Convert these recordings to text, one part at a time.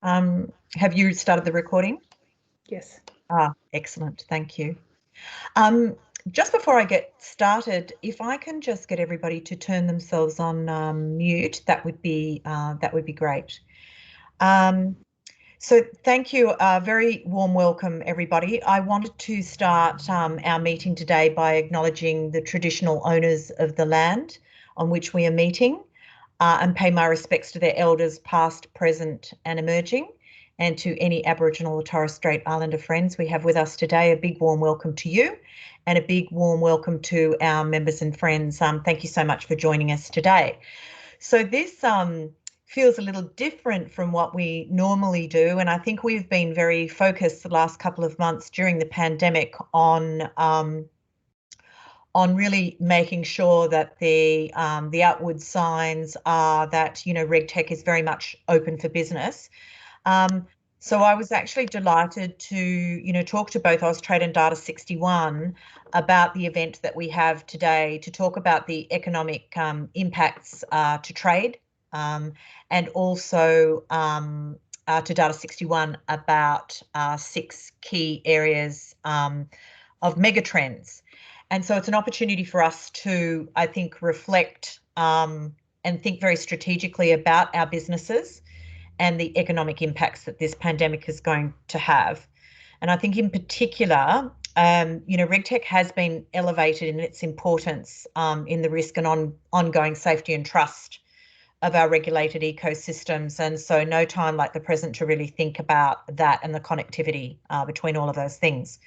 Have you started the recording? Yes. Excellent. Thank you. Just before I get started, if I can just get everybody to turn themselves on mute, that would be great. So thank you. Very warm welcome, everybody. I wanted to start our meeting today by acknowledging the traditional owners of the land on which we are meeting and pay my respects to their elders past, present and emerging, and to any Aboriginal or Torres Strait Islander friends we have with us today. A big warm welcome to you and a big warm welcome to our members and friends. Thank you so much for joining us today. So this feels a little different from what we normally do, and I think we've been very focused the last couple of months during the pandemic on really making sure that the outward signs are that RegTech is very much open for business. So I was actually delighted to talk to both AUSTRADE and Data61 about the event that we have today to talk about the economic impacts to trade, and also to Data61 about 6 key areas of megatrends. And so it's an opportunity for us to, I think, reflect and think very strategically about our businesses and the economic impacts that this pandemic is going to have. And I think in particular, RegTech has been elevated in its importance in the risk and ongoing safety and trust of our regulated ecosystems. And so no time like the present to really think about that and the connectivity between all of those things.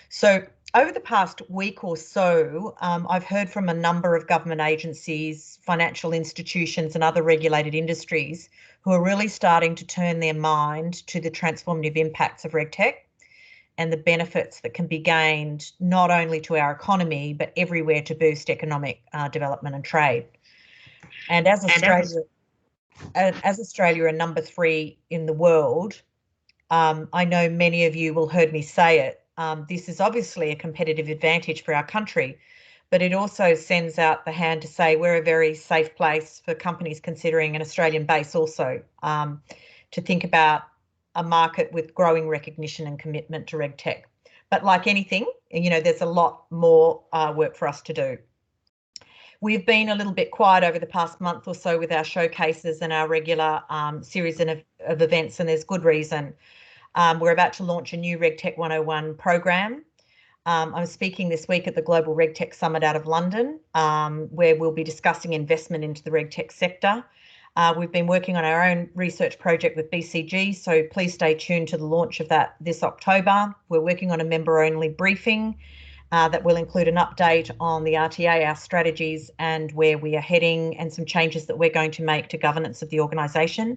So over the past week or so, I've heard from a number of government agencies, financial institutions and other regulated industries who are really starting to turn their mind to the transformative impacts of RegTech and the benefits that can be gained not only to our economy, but everywhere to boost economic development and trade. And as Australia and number 3 in the world, I know many of you will heard me say it. This is obviously a competitive advantage for our country, but it also sends out the hand to say we're a very safe place for companies considering an Australian base also to think about a market with growing recognition and commitment to RegTech. But like anything, there's a lot more work for us to do. We've been a little bit quiet over the past month or so with our showcases and our regular series of events, and there's good reason. We're about to launch a new RegTech 101 program. I'm speaking this week at the Global RegTech Summit out of London, where we'll be discussing investment into the RegTech sector. We've been working on our own research project with BCG, so please stay tuned to the launch of that this October. We're working on a member-only briefing that will include an update on the RTA, our strategies and where we are heading, and some changes that we're going to make to governance of the organisation.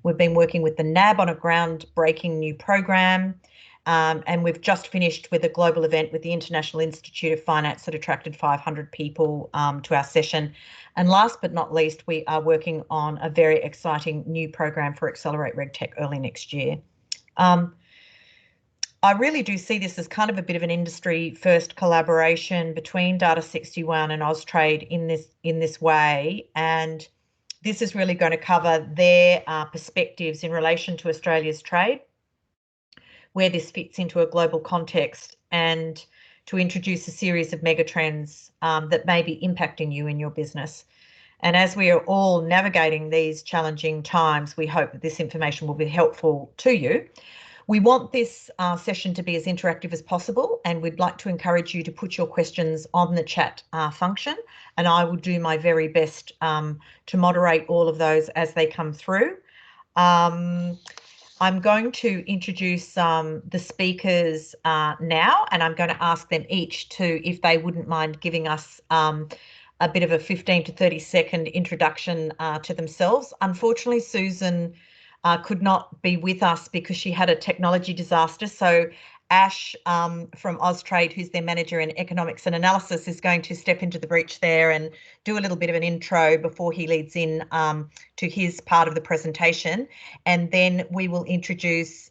We've been working with the NAB on a groundbreaking new program, and we've just finished with a global event with the International Institute of Finance that attracted 500 people to our session. And last but not least, we are working on a very exciting new program for Accelerate RegTech early next year. I really do see this as kind of a bit of an industry first collaboration between Data61 and AUSTRADE in this way, and this is really going to cover their perspectives in relation to Australia's trade, where this fits into a global context, and to introduce a series of megatrends that may be impacting you in your business. And as we are all navigating these challenging times, we hope that this information will be helpful to you. We want this session to be as interactive as possible, and we'd like to encourage you to put your questions on the chat function, and I will do my very best to moderate all of those as they come through. I'm going to introduce the speakers now, and I'm going to ask them each to, if they wouldn't mind giving us a bit of a 15 to 30 second introduction to themselves. Unfortunately, Susan could not be with us because she had a technology disaster. So Ash from AUSTRADE, who's their manager in economics and analysis, is going to step into the breach there and do a little bit of an intro before he leads in to his part of the presentation. And then we will introduce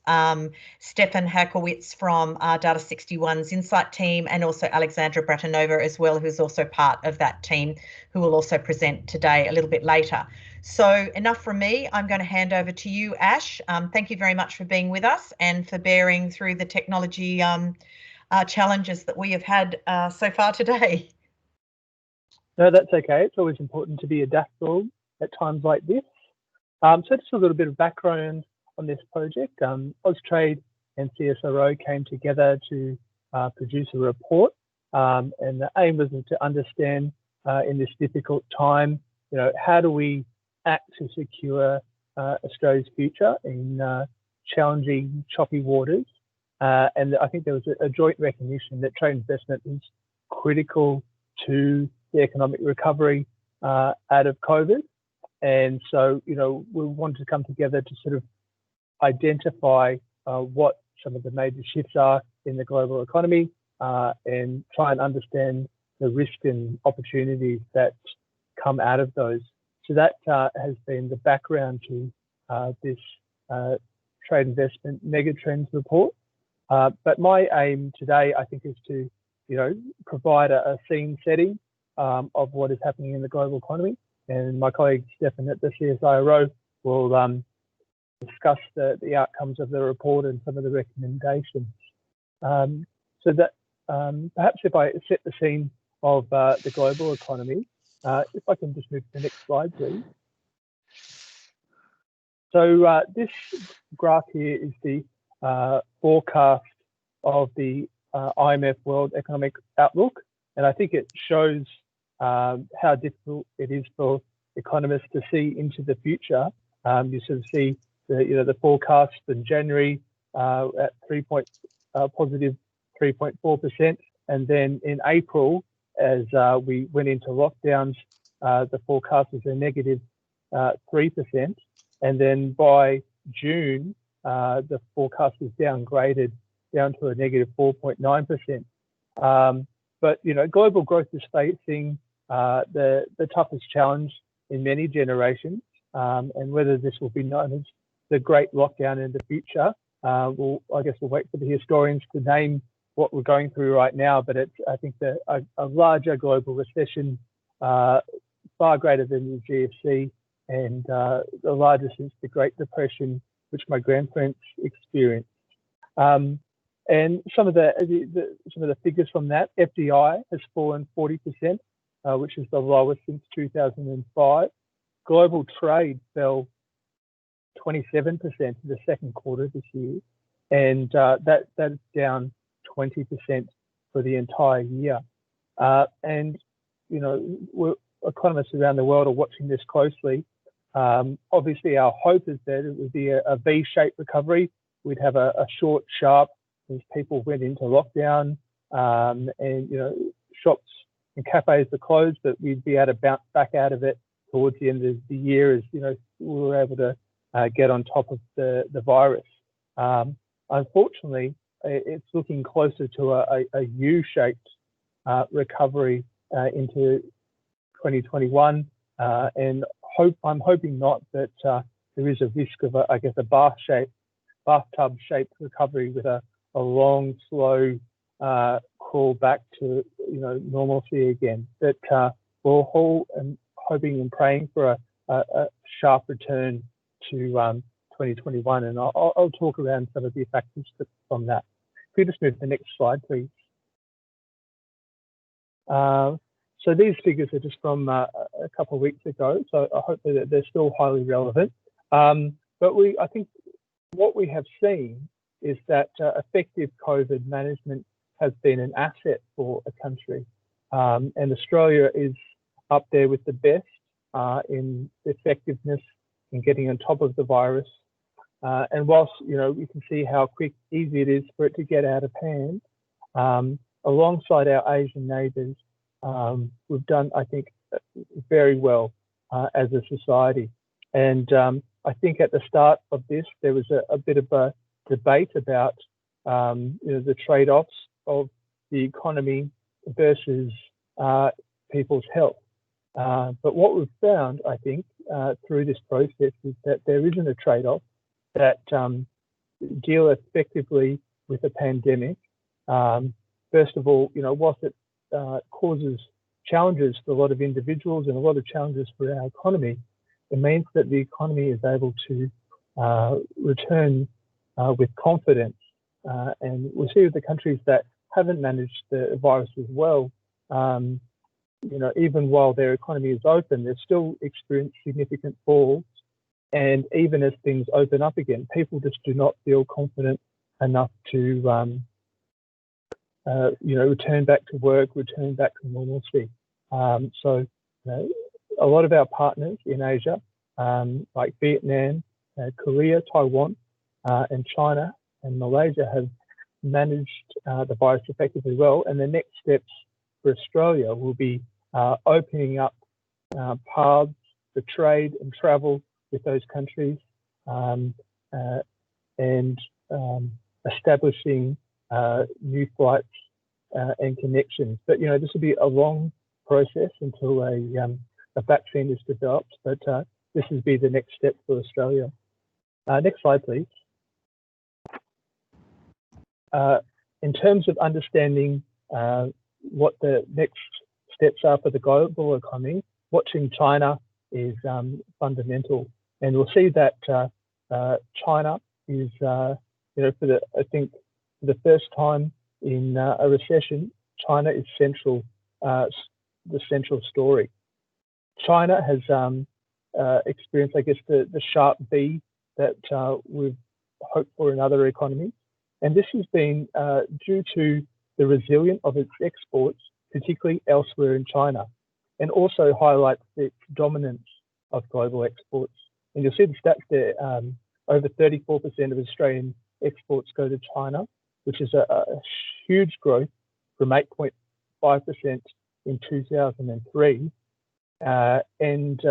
Stefan Hajkowicz from Data61's Insight team, and also Alexandra Bratanova as well, who's also part of that team, who will also present today a little bit later. So enough from me. I'm going to hand over to you, Ash. Thank you very much for being with us and for bearing through the technology challenges that we have had so far today. No, that's okay. It's always important to be adaptable at times like this. So just a little bit of background on this project. AUSTRADE and CSIRO came together to produce a report, and the aim was to understand in this difficult time, how do we act to secure Australia's future in challenging, choppy waters. And I think there was a joint recognition that trade investment is critical to the economic recovery out of COVID. And so, we wanted to come together to sort of identify what some of the major shifts are in the global economy and try and understand the risk and opportunities that come out of those. So that has been the background to this trade investment megatrends report. But my aim today, I think, is to, provide a scene setting of what is happening in the global economy. And my colleague Stefan at the CSIRO will discuss the outcomes of the report and some of the recommendations. So that perhaps if I set the scene of the global economy, if I can just move to the next slide, please. So this graph here is the forecast of the IMF World Economic Outlook, and I think it shows how difficult it is for economists to see into the future. You sort of see the forecast in January at positive 3.4%, and then in April, as we went into lockdowns, the forecast was a negative 3%, and then by June, the forecast was downgraded down to a negative 4.9%. But global growth is facing the toughest challenge in many generations, and whether this will be known as the Great Lockdown in the future, I guess we'll wait for the historians to name what we're going through right now. But it's, I think, a larger global recession, far greater than the GFC, and the largest since the Great Depression, which my grandparents experienced. And some of the figures from that, FDI has fallen 40%, which is the lowest since 2005. Global trade fell 27% in the second quarter this year, and that's down 20% for the entire year. And economists around the world are watching this closely. Obviously, our hope is that it would be a V-shaped recovery. We'd have a short, sharp, as people went into lockdown, and shops and cafes were closed, but we'd be able to bounce back out of it towards the end of the year as we were able to get on top of the virus. Unfortunately, it's looking closer to a U-shaped recovery into 2021, and I'm hoping not, that there is a risk of a bathtub-shaped recovery with a long, slow crawl back to normalcy again. But we're all hoping and praying for a sharp return to 2021, and I'll talk around some of the factors from that. If we just move to the next slide, please. So these figures are just from a couple of weeks ago, so I hope that they're still highly relevant. But I think what we have seen is that effective COVID management has been an asset for a country, and Australia is up there with the best in effectiveness in getting on top of the virus. And whilst we can see how easy it is for it to get out of hand, alongside our Asian neighbours, we've done, I think, very well as a society. And I think at the start of this, there was a bit of a debate about the trade-offs of the economy versus people's health. But what we've found, I think, through this process is that there isn't a trade-off, that deal effectively with the pandemic. First of all, whilst it causes challenges for a lot of individuals and a lot of challenges for our economy, it means that the economy is able to return with confidence. And we see with the countries that haven't managed the virus as well, even while their economy is open, they've still experienced significant falls. And even as things open up again, people just do not feel confident enough to, return back to work, return back to normalcy. So a lot of our partners in Asia, like Vietnam, Korea, Taiwan, and China and Malaysia have managed the virus effectively well. And the next steps for Australia will be opening up paths for trade and travel with those countries, and establishing new flights and connections. But this will be a long process until a vaccine is developed. But this will be the next step for Australia. Next slide, please. In terms of understanding what the next steps are for the global economy, watching China is fundamental. And we'll see that China is, I think for the first time in a recession, China is the central story. China has experienced, I guess, the sharp V that we've hoped for in other economies. And this has been due to the resilience of its exports, particularly elsewhere in China, and also highlights its dominance of global exports. And you'll see the stats there, over 34% of Australian exports go to China, which is a huge growth from 8.5% in 2003. And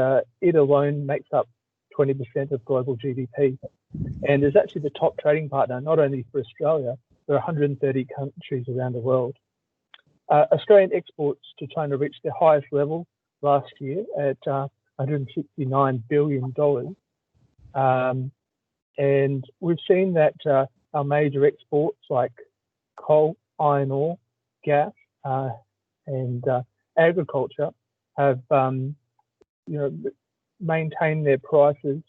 it alone makes up 20% of global GDP. And is actually the top trading partner, not only for Australia, there are 130 countries around the world. Australian exports to China reached their highest level last year at $169 billion. And we've seen that our major exports like coal, iron ore, gas, and agriculture have maintained their prices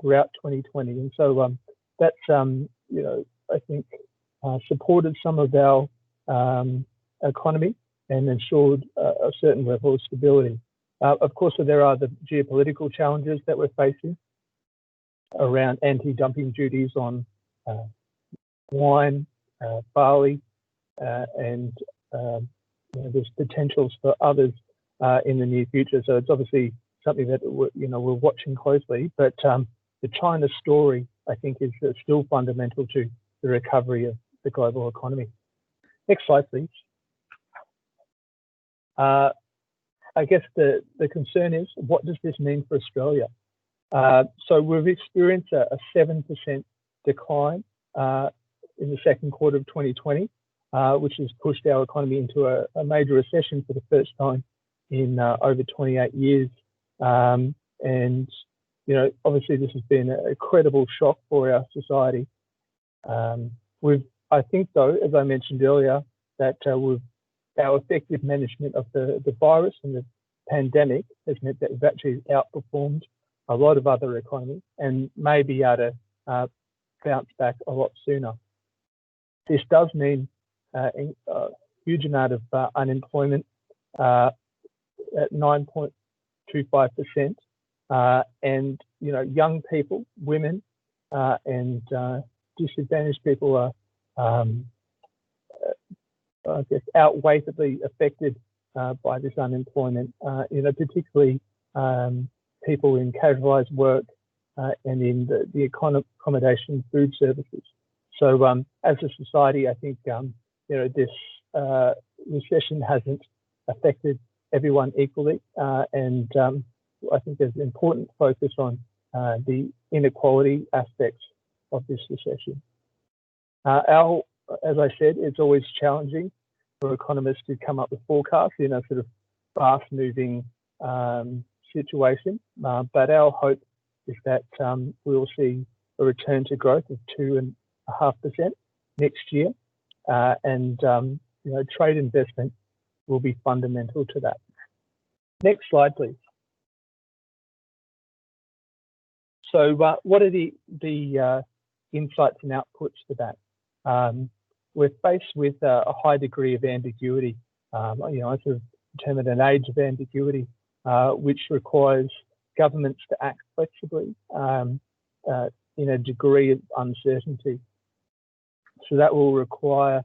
throughout 2020. And so that's, I think, supported some of our economy and ensured a certain level of stability. Of course, there are the geopolitical challenges that we're facing around anti-dumping duties on wine, barley, and there's potentials for others in the near future. So it's obviously something that we're watching closely. But the China story, I think, is still fundamental to the recovery of the global economy. Next slide, please. I guess the concern is, what does this mean for Australia? So we've experienced a 7% decline in the second quarter of 2020, which has pushed our economy into a major recession for the first time in over 28 years. And, obviously this has been a credible shock for our society. I think though, as I mentioned earlier, that our effective management of the virus and the pandemic has meant that we've actually outperformed a lot of other economies and may be able to bounce back a lot sooner. This does mean a huge amount of unemployment at 9.25%, and young people, women, and disadvantaged people are I guess outweightedly affected by this unemployment. Particularly people in casualised work and in the accommodation, food services. So as a society, I think this recession hasn't affected everyone equally, and I think there's an important focus on the inequality aspects of this recession. As I said, it's always challenging for economists to come up with forecasts in a sort of fast-moving situation, but our hope is that we'll see a return to growth of 2.5% next year, and trade investment will be fundamental to that. Next slide, please. So what are the insights and outputs for that? We're faced with a high degree of ambiguity. I sort of determined an age of ambiguity, which requires governments to act flexibly in a degree of uncertainty. So that will require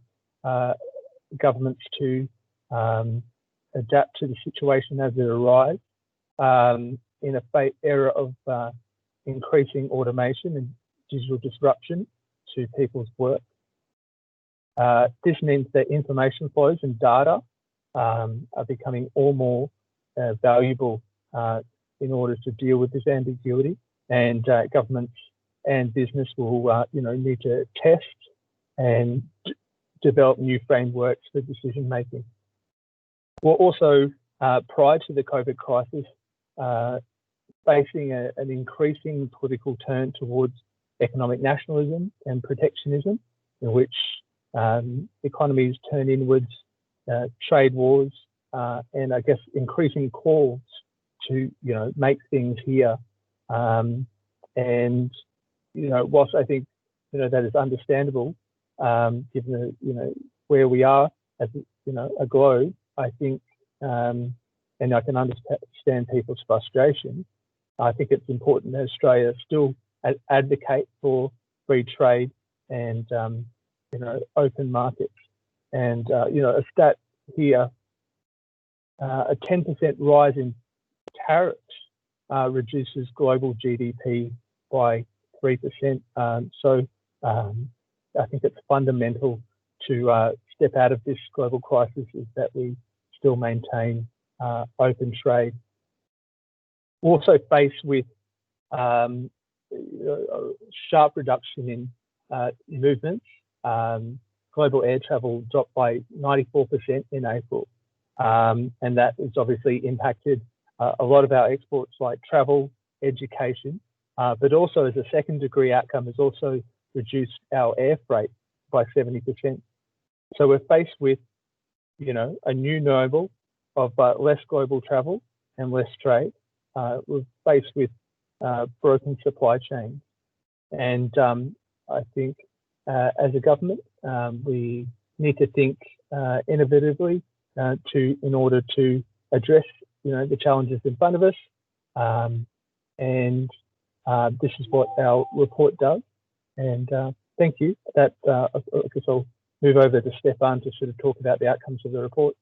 governments to adapt to the situation as it arrives in a era of increasing automation and digital disruption to people's work. This means that information flows and data are becoming all more valuable in order to deal with this ambiguity, and governments and business will need to test and develop new frameworks for decision making. We're also, prior to the COVID crisis, facing an increasing political turn towards economic nationalism and protectionism, in which economies turn inwards, trade wars, and I guess increasing calls to make things here. And whilst I think that is understandable, given where we are as a globe, I think, and I can understand people's frustration. I think it's important that Australia still advocate for free trade and open markets. And a stat here: a 10% rise in tariffs reduces global GDP by 3%. So I think it's fundamental to step out of this global crisis is that we still maintain open trade. We're also faced with a sharp reduction in movements. Global air travel dropped by 94% in April. And that has obviously impacted a lot of our exports like travel, education, but also as a second degree outcome has also reduced our air freight by 70%. So we're faced with, a new normal of less global travel and less trade. We're faced with broken supply chains. And I think as a government, we need to think innovatively in order to address, the challenges in front of us. And this is what our report does. And thank you. I guess I'll move over to Stefan to sort of talk about the outcomes of the report.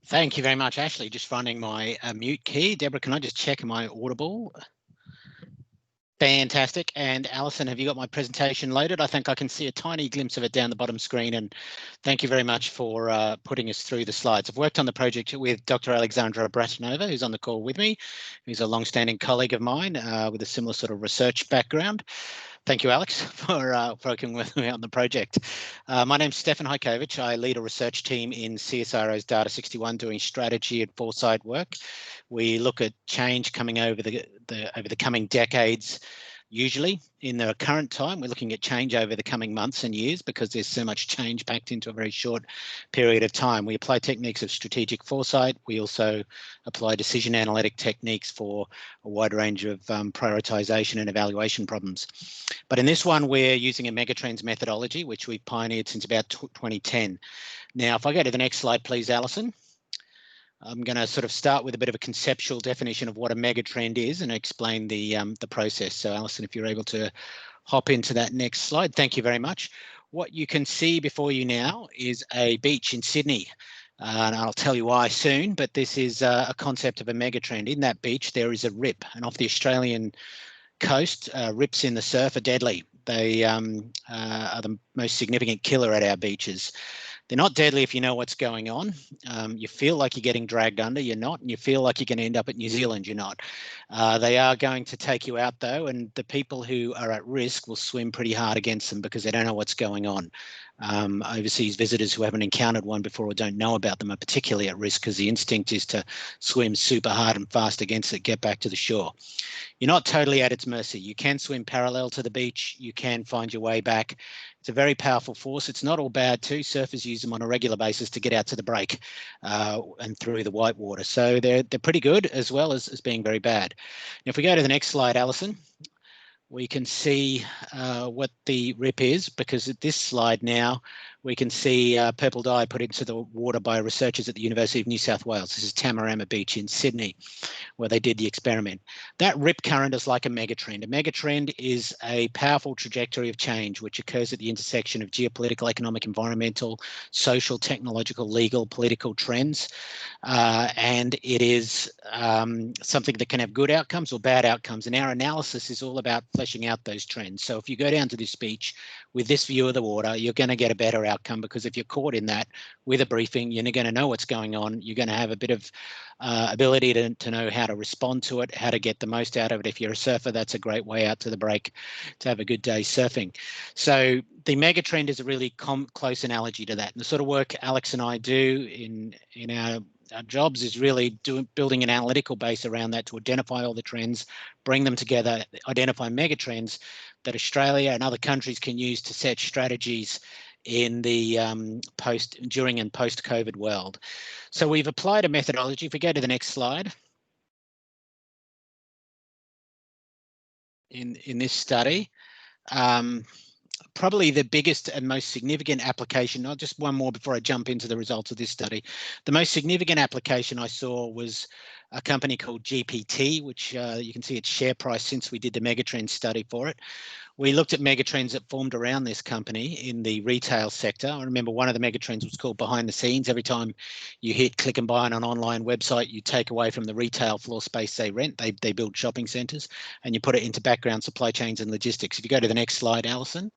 Thank you very much, Ashley. Just finding my mute key. Deborah, can I just check, am I audible? Fantastic. And Alison, have you got my presentation loaded? I think I can see a tiny glimpse of it down the bottom screen. And thank you very much for putting us through the slides. I've worked on the project with Dr. Alexandra Bratanova, who's on the call with me, who's a long-standing colleague of mine with a similar sort of research background. Thank you, Alex, for working with me on the project. My name's Stefan Hajkowicz. I lead a research team in CSIRO's Data61 doing strategy and foresight work. We look at change coming over the coming decades. Usually in the current time, we're looking at change over the coming months and years because there's so much change packed into a very short period of time. We apply techniques of strategic foresight. We also apply decision analytic techniques for a wide range of prioritization and evaluation problems. But in this one, we're using a Megatrends methodology, which we've pioneered since about 2010. Now, if I go to the next slide, please, Alison. I'm going to sort of start with a bit of a conceptual definition of what a megatrend is and explain the process. So, Alison, if you're able to hop into that next slide. Thank you very much. What you can see before you now is a beach in Sydney. And I'll tell you why soon, but this is a concept of a megatrend. In that beach, there is a rip, and off the Australian coast, rips in the surf are deadly. They are the most significant killer at our beaches. They're not deadly if you know what's going on. You feel like you're getting dragged under, you're not, and you feel like you're going to end up at New Zealand, you're not. They are going to take you out though, and the people who are at risk will swim pretty hard against them because they don't know what's going on. Overseas visitors who haven't encountered one before or don't know about them are particularly at risk because the instinct is to swim super hard and fast against it, get back to the shore. You're not totally at its mercy. You can swim parallel to the beach. You can find your way back. It's a very powerful force. It's not all bad too. Surfers use them on a regular basis to get out to the break and through the whitewater. So they're pretty good as well as being very bad. Now, if we go to the next slide, Alison, we can see what the rip is, because at this slide now we can see purple dye put into the water by researchers at the University of New South Wales. This is Tamarama Beach in Sydney, where they did the experiment. That rip current is like a megatrend. A megatrend is a powerful trajectory of change which occurs at the intersection of geopolitical, economic, environmental, social, technological, legal, political trends. And it is something that can have good outcomes or bad outcomes. And our analysis is all about fleshing out those trends. So if you go down to this beach with this view of the water, you're going to get a better outcome, because if you're caught in that with a briefing, you're going to know what's going on. You're going to have a bit of ability to know how to respond to it, how to get the most out of it. If you're a surfer, that's a great way out to the break to have a good day surfing. So the megatrend is a really close analogy to that. And the sort of work Alex and I do in our jobs is really building an analytical base around that to identify all the trends, bring them together, identify megatrends that Australia and other countries can use to set strategies in the during and post-COVID world. So we've applied a methodology. If we go to the next slide. In this study, probably the biggest and most significant application, not just one more before I jump into the results of this study. The most significant application I saw was a company called GPT, which you can see its share price since we did the Megatrends study for it. We looked at megatrends that formed around this company in the retail sector. I remember one of the megatrends was called behind the scenes. Every time you hit click and buy on an online website, you take away from the retail floor space they rent. They build shopping centres, and you put it into background supply chains and logistics. If you go to the next slide, Alison.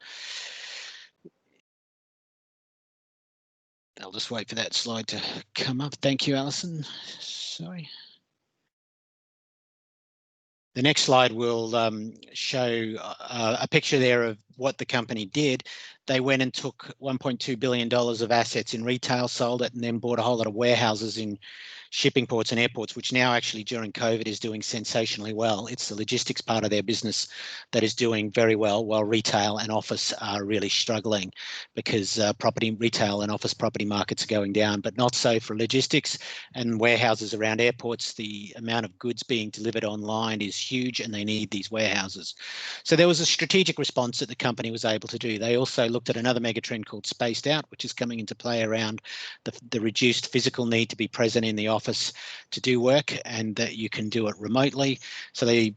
I'll just wait for that slide to come up. Thank you, Alison. Sorry. The next slide will show a picture there of what the company did. They went and took $1.2 billion of assets in retail, sold it, and then bought a whole lot of warehouses in shipping ports and airports, which now actually during COVID is doing sensationally well. It's the logistics part of their business that is doing very well, while retail and office are really struggling, because retail and office property markets are going down, but not so for logistics and warehouses around airports. The amount of goods being delivered online is huge, and they need these warehouses. So there was a strategic response that the company was able to do. They also looked at another megatrend called spaced out, which is coming into play around the reduced physical need to be present in the office to do work, and that you can do it remotely. So they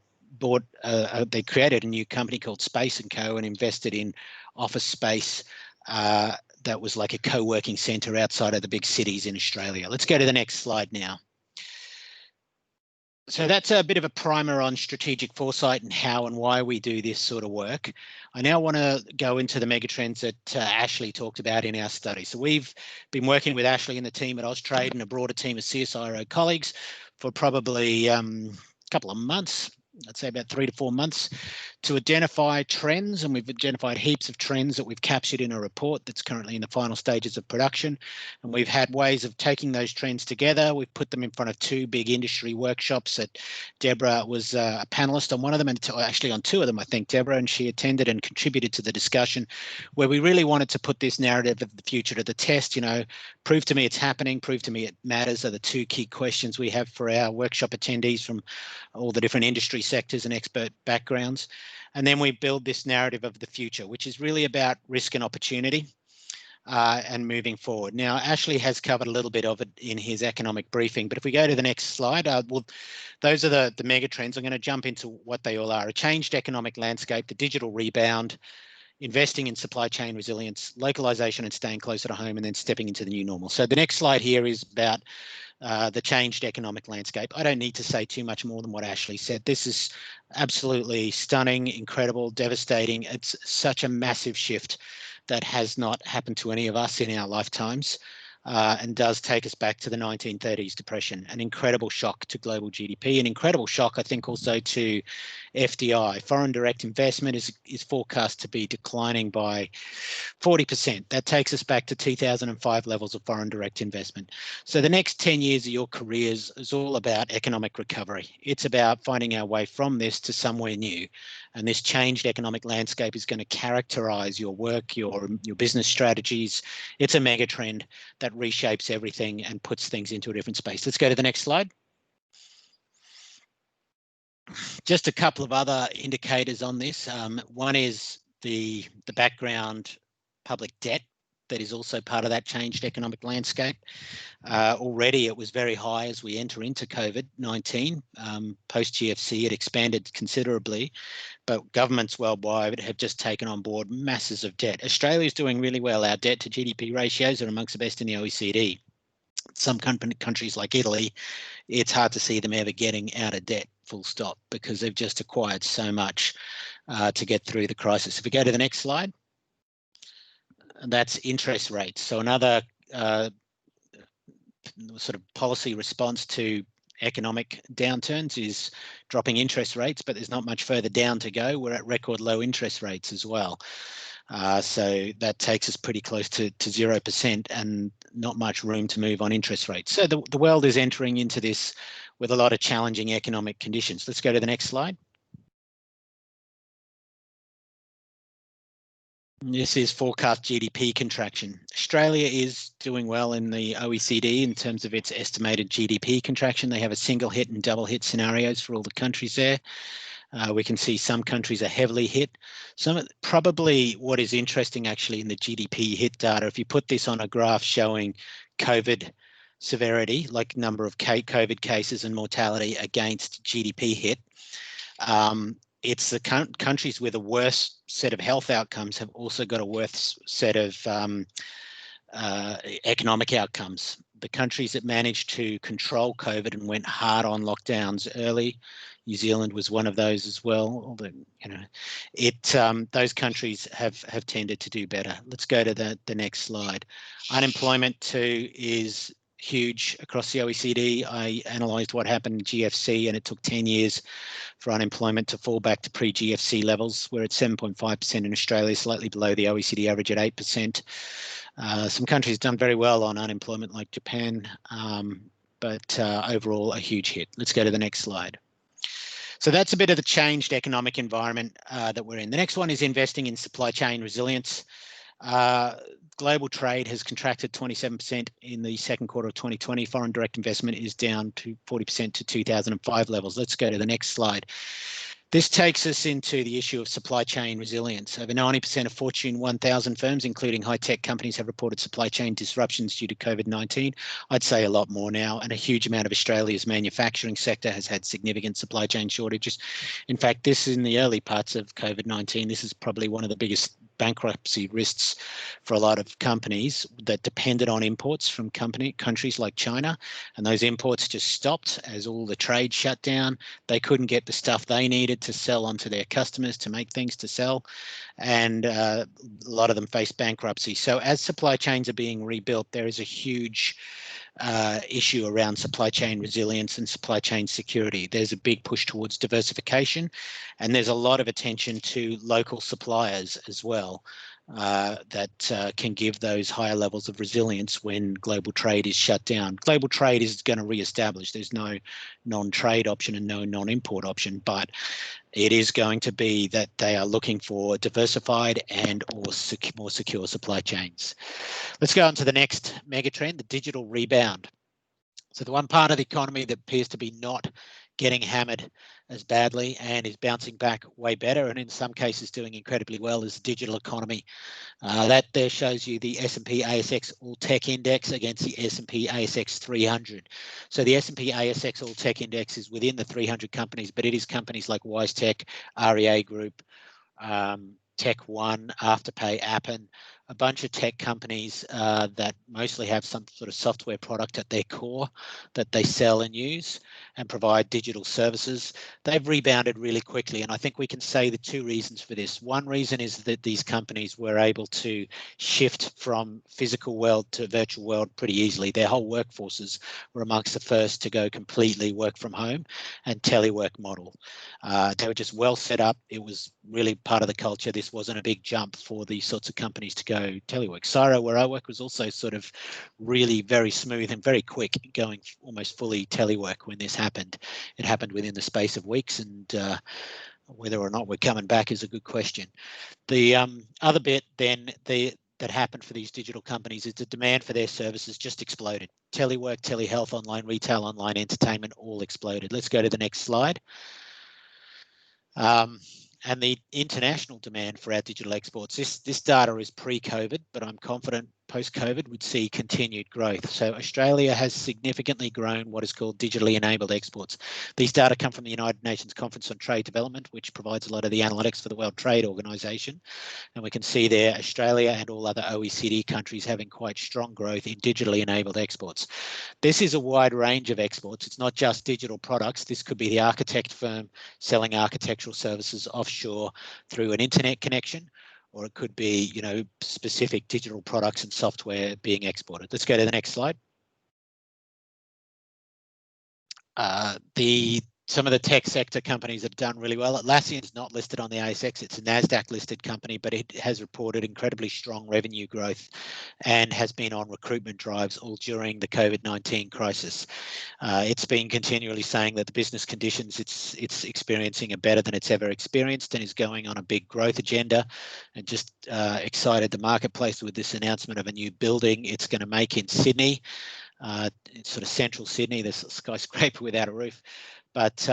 they created a new company called Space & Co. and invested in office space that was like a co-working centre outside of the big cities in Australia. Let's go to the next slide now. So that's a bit of a primer on strategic foresight and how and why we do this sort of work. I now want to go into the megatrends that Ashley talked about in our study. So we've been working with Ashley and the team at AUSTRADE and a broader team of CSIRO colleagues for probably a couple of months, I'd say about 3 to 4 months, to identify trends. And we've identified heaps of trends that we've captured in a report that's currently in the final stages of production. And we've had ways of taking those trends together. We've put them in front of 2 big industry workshops that Deborah was a panelist on one of them, and actually on 2 of them, I think, Deborah, and she attended and contributed to the discussion, where we really wanted to put this narrative of the future to the test. You know, prove to me it's happening, prove to me it matters are the 2 key questions we have for our workshop attendees from all the different industry sectors and expert backgrounds. And then we build this narrative of the future, which is really about risk and opportunity and moving forward. Now, Ashley has covered a little bit of it in his economic briefing, but if we go to the next slide, those are the mega trends. I'm going to jump into what they all are. A changed economic landscape, the digital rebound, investing in supply chain resilience, localization and staying closer to home, and then stepping into the new normal. So the next slide here is about the changed economic landscape. I don't need to say too much more than what Ashley said. This is absolutely stunning, incredible, devastating. It's such a massive shift that has not happened to any of us in our lifetimes, and does take us back to the 1930s depression. An incredible shock to global GDP, an incredible shock, I think, also to FDI. Foreign direct investment is forecast to be declining by 40%. That takes us back to 2005 levels of foreign direct investment. So the next 10 years of your careers is all about economic recovery. It's about finding our way from this to somewhere new. And this changed economic landscape is going to characterize your work, your business strategies. It's a mega trend that reshapes everything and puts things into a different space. Let's go to the next slide. Just a couple of other indicators on this. One is the background public debt that is also part of that changed economic landscape. Already it was very high as we enter into COVID-19. Post-GFC, it expanded considerably, but governments worldwide have just taken on board masses of debt. Australia is doing really well. Our debt to GDP ratios are amongst the best in the OECD. Some countries like Italy, it's hard to see them ever getting out of debt, full stop, because they've just acquired so much to get through the crisis. If we go to the next slide, and that's interest rates. So another sort of policy response to economic downturns is dropping interest rates, but there's not much further down to go. We're at record low interest rates as well. So that takes us pretty close to 0% and not much room to move on interest rates. So the world is entering into this with a lot of challenging economic conditions. Let's go to the next slide. This is forecast GDP contraction. Australia is doing well in the OECD in terms of its estimated GDP contraction. They have a single hit and double hit scenarios for all the countries there. We can see some countries are heavily hit. Probably what is interesting actually in the GDP hit data, if you put this on a graph showing COVID severity, like number of COVID cases and mortality against GDP hit, it's the countries with a worse set of health outcomes have also got a worse set of economic outcomes. The countries that managed to control COVID and went hard on lockdowns early, New Zealand was one of those as well. Although, you know, those countries have tended to do better. Let's go to the next slide. Unemployment too is huge across the OECD. I analysed what happened in GFC, and it took 10 years for unemployment to fall back to pre-GFC levels. We're at 7.5% in Australia, slightly below the OECD average at 8%. Some countries have done very well on unemployment, like Japan, but overall a huge hit. Let's go to the next slide. So that's a bit of the changed economic environment that we're in. The next one is investing in supply chain resilience. Global trade has contracted 27% in the second quarter of 2020. Foreign direct investment is down to 40% to 2005 levels. Let's go to the next slide. This takes us into the issue of supply chain resilience. Over 90% of Fortune 1000 firms, including high-tech companies, have reported supply chain disruptions due to COVID-19. I'd say a lot more now, and a huge amount of Australia's manufacturing sector has had significant supply chain shortages. In fact, this is in the early parts of COVID-19. This is probably one of the biggest bankruptcy risks for a lot of companies that depended on imports from countries like China, and those imports just stopped as all the trade shut down. They couldn't get the stuff they needed to sell onto their customers, to make things to sell, and a lot of them face bankruptcy. So as supply chains are being rebuilt, there is a huge issue around supply chain resilience and supply chain security. There's a big push towards diversification, and there's a lot of attention to local suppliers as well that can give those higher levels of resilience when global trade is shut down. Global trade is going to re-establish. There's no non-trade option and no non-import option, but it is going to be that they are looking for diversified and or more secure supply chains. Let's go on to the next megatrend, the digital rebound. So the one part of the economy that appears to be not getting hammered as badly and is bouncing back way better, and in some cases doing incredibly well, is the digital economy. That there shows you the S&P ASX All Tech Index against the S&P ASX 300. So the S&P ASX All Tech Index is within the 300 companies, but it is companies like WiseTech, REA Group, Tech One, Afterpay, Appen, a bunch of tech companies that mostly have some sort of software product at their core that they sell and use and provide digital services. They've rebounded really quickly, and I think we can say the two reasons for this. One reason is that these companies were able to shift from physical world to virtual world pretty easily. Their whole workforces were amongst the first to go completely work from home and telework model. They were just well set up. It was really part of the culture. This wasn't a big jump for these sorts of companies to go telework. CSIRO, where I work, was also sort of really very smooth and very quick, going almost fully telework when this happened. It happened within the space of weeks, and Whether or not we're coming back is a good question. The other bit then that happened for these digital companies is the demand for their services just exploded. Telework, telehealth, online retail, online entertainment all exploded. Let's go to the next slide. And the international demand for our digital exports. This data is pre-COVID, but I'm confident post-COVID would see continued growth. So Australia has significantly grown what is called digitally enabled exports. These data come from the United Nations Conference on Trade Development, which provides a lot of the analytics for the World Trade Organization. And we can see there Australia and all other OECD countries having quite strong growth in digitally enabled exports. This is a wide range of exports. It's not just digital products. This could be the architect firm selling architectural services offshore through an internet connection, or it could be, specific digital products and software being exported. Let's go to the next slide. Some of the tech sector companies that have done really well. Atlassian is not listed on the ASX. It's a NASDAQ listed company, but it has reported incredibly strong revenue growth and has been on recruitment drives all during the COVID-19 crisis. It's been continually saying that the business conditions it's experiencing are better than it's ever experienced and is going on a big growth agenda, and just excited the marketplace with this announcement of a new building it's going to make in Sydney. It's sort of central Sydney. There's a skyscraper without a roof, but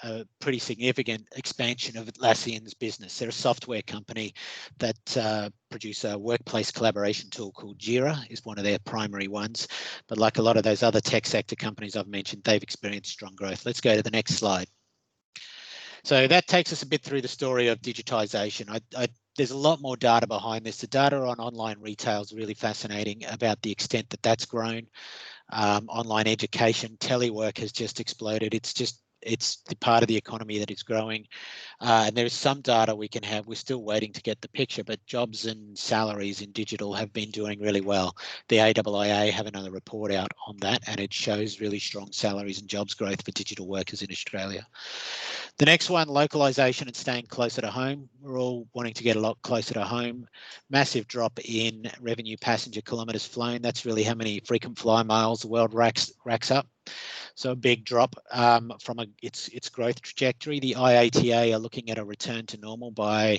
a pretty significant expansion of Atlassian's business. They're a software company that produce a workplace collaboration tool called Jira, is one of their primary ones. But like a lot of those other tech sector companies I've mentioned, they've experienced strong growth. Let's go to the next slide. So that takes us a bit through the story of digitization. There's a lot more data behind this. The data on online retail is really fascinating about the extent that that's grown. Online education, telework has just exploded. It's the part of the economy that is growing. And there is some data we can have. We're still waiting to get the picture, but jobs and salaries in digital have been doing really well. The AIIA have another report out on that, and it shows really strong salaries and jobs growth for digital workers in Australia. The next one, localization and staying closer to home. We're all wanting to get a lot closer to home. Massive drop in revenue passenger kilometres flown. That's really how many frequent flyer miles the world racks up. So a big drop from its growth trajectory. The IATA are looking at a return to normal by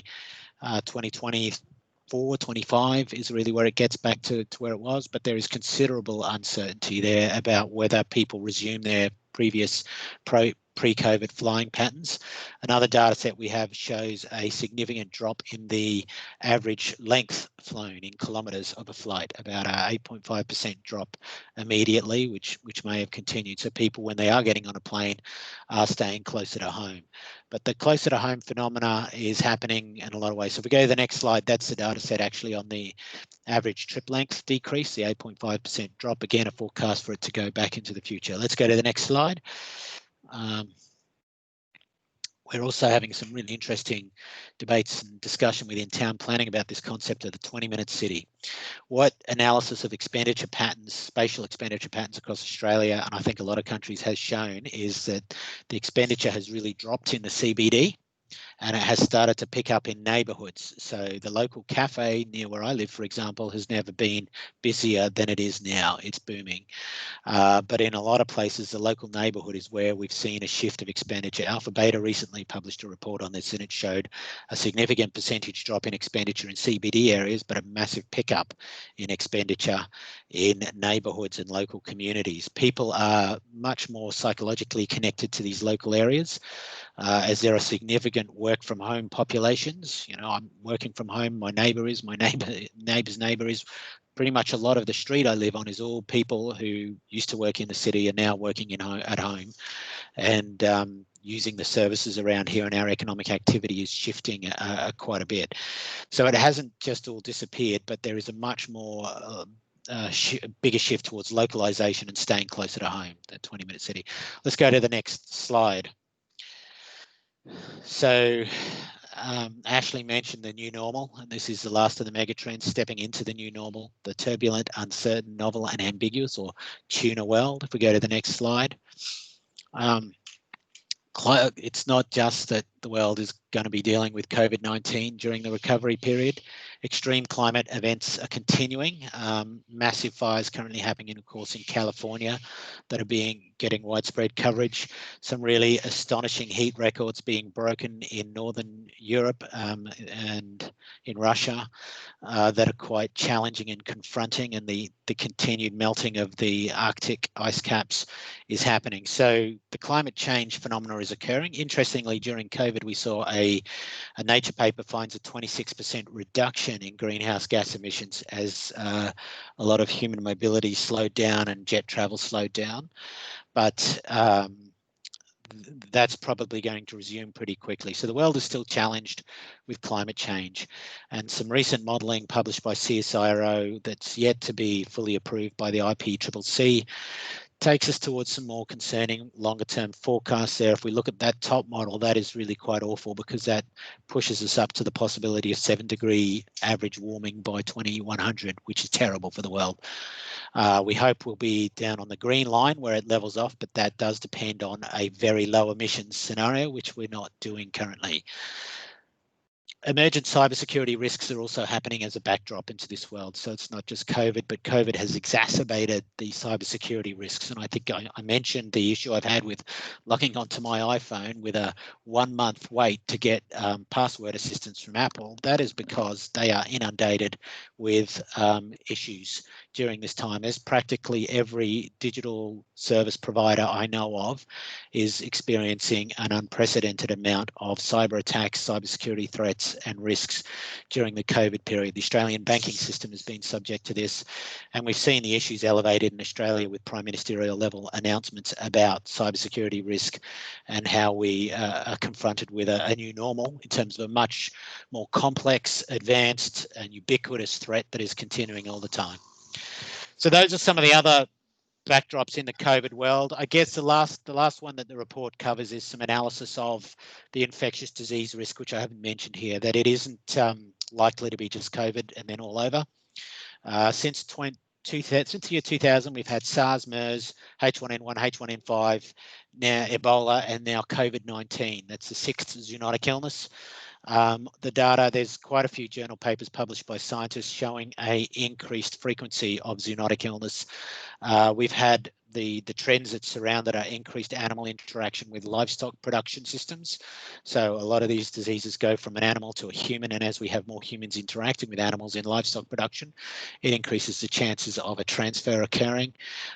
2024, 25 is really where it gets back to where it was, but there is considerable uncertainty there about whether people resume their previous pre-COVID flying patterns. Another data set we have shows a significant drop in the average length flown in kilometres of a flight, about a 8.5% drop immediately, which may have continued. So people, when they are getting on a plane, are staying closer to home. But the closer to home phenomena is happening in a lot of ways. So if we go to the next slide, that's the data set actually on the average trip length decrease, the 8.5% drop, again, a forecast for it to go back into the future. Let's go to the next slide. We're also having some really interesting debates and discussion within town planning about this concept of the 20-minute city. What analysis of expenditure patterns, spatial expenditure patterns across Australia, and I think a lot of countries has shown, is that the expenditure has really dropped in the CBD, and it has started to pick up in neighbourhoods. So the local cafe near where I live, for example, has never been busier than it is now. It's booming. But in a lot of places, the local neighbourhood is where we've seen a shift of expenditure. Alpha Beta recently published a report on this, and it showed a significant percentage drop in expenditure in CBD areas, but a massive pickup in expenditure in neighbourhoods and local communities. People are much more psychologically connected to these local areas, as there are significant work from home populations. I'm working from home, my neighbour is, my neighbour's neighbour is. Pretty much a lot of the street I live on is all people who used to work in the city are now working at home, and using the services around here, and our economic activity is shifting quite a bit. So it hasn't just all disappeared, but there is a much more bigger shift towards localization and staying closer to home, that 20-minute city. Let's go to the next slide. So Ashley mentioned the new normal, and this is the last of the megatrends, stepping into the new normal, the turbulent, uncertain, novel and ambiguous, or tuna world. If we go to the next slide. It's not just that the world is going to be dealing with COVID-19 during the recovery period. Extreme climate events are continuing. Massive fires currently happening, of course, in California that are getting widespread coverage. Some really astonishing heat records being broken in Northern Europe and in Russia that are quite challenging and confronting, and the continued melting of the Arctic ice caps is happening. So the climate change phenomena is occurring. Interestingly, during COVID, we saw a Nature paper finds a 26% reduction in greenhouse gas emissions as a lot of human mobility slowed down and jet travel slowed down. But that's probably going to resume pretty quickly. So the world is still challenged with climate change, and some recent modelling published by CSIRO that's yet to be fully approved by the IPCC takes us towards some more concerning longer term forecasts there. If we look at that top model, that is really quite awful, because that pushes us up to the possibility of 7-degree average warming by 2100, which is terrible for the world. We hope we'll be down on the green line where it levels off, but that does depend on a very low emissions scenario, which we're not doing currently. Emergent cybersecurity risks are also happening as a backdrop into this world. So it's not just COVID, but COVID has exacerbated the cybersecurity risks. And I think I mentioned the issue I've had with logging onto my iPhone with a 1-month wait to get password assistance from Apple. That is because they are inundated with issues during this time, as practically every digital service provider I know of is experiencing an unprecedented amount of cyber attacks, cybersecurity threats and risks during the COVID period. The Australian banking system has been subject to this, and we've seen the issues elevated in Australia with prime ministerial level announcements about cybersecurity risk and how we are confronted with a new normal in terms of a much more complex, advanced and ubiquitous threat that is continuing all the time. So those are some of the other backdrops in the COVID world. I guess the last one that the report covers is some analysis of the infectious disease risk, which I haven't mentioned here, that it isn't likely to be just COVID and then all over. Since the year 2000, we've had SARS, MERS, H1N1, H1N5, now Ebola, and now COVID-19. That's the 6th zoonotic illness. The data, there's quite a few journal papers published by scientists showing an increased frequency of zoonotic illness. We've had the trends that surround that are increased animal interaction with livestock production systems. So a lot of these diseases go from an animal to a human, and as we have more humans interacting with animals in livestock production, it increases the chances of a transfer occurring.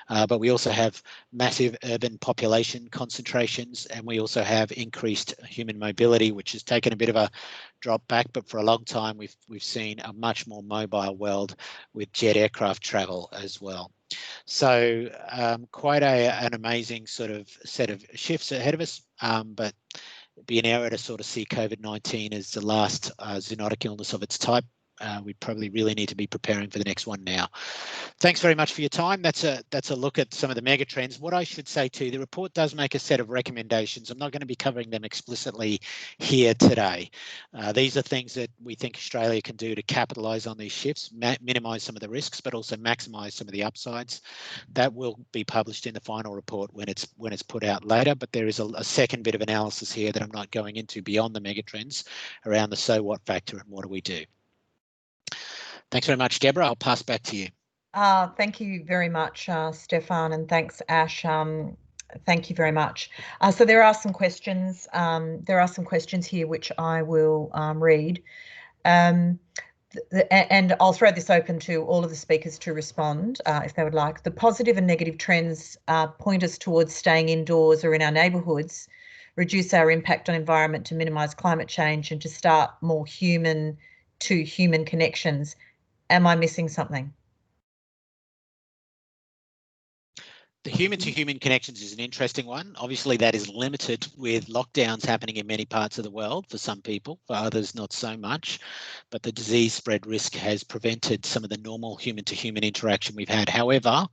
But we also have massive urban population concentrations, and we also have increased human mobility, which has taken a bit of a drop back, but for a long time we've seen a much more mobile world with jet aircraft travel as well. So quite an amazing sort of set of shifts ahead of us, but it'd be an error to sort of see COVID-19 as the last zoonotic illness of its type. We probably really need to be preparing for the next one now. Thanks very much for your time. That's a look at some of the mega trends. What I should say too, the report does make a set of recommendations. I'm not going to be covering them explicitly here today. These are things that we think Australia can do to capitalise on these shifts, minimise some of the risks, but also maximise some of the upsides. That will be published in the final report when it's put out later. But there is a second bit of analysis here that I'm not going into beyond the mega trends around the so what factor and what do we do. Thanks very much, Deborah. I'll pass back to you. Thank you very much, Stefan, and thanks, Ash. Thank you very much. So there are some questions. There are some questions here which I will read, and I'll throw this open to all of the speakers to respond if they would like. The positive and negative trends point us towards staying indoors or in our neighbourhoods, reduce our impact on environment to minimise climate change, and to start more human to human connections. Am I missing something? The human-to-human connections is an interesting one. Obviously, that is limited with lockdowns happening in many parts of the world for some people, for others not so much. But the disease spread risk has prevented some of the normal human-to-human interaction we've had. However,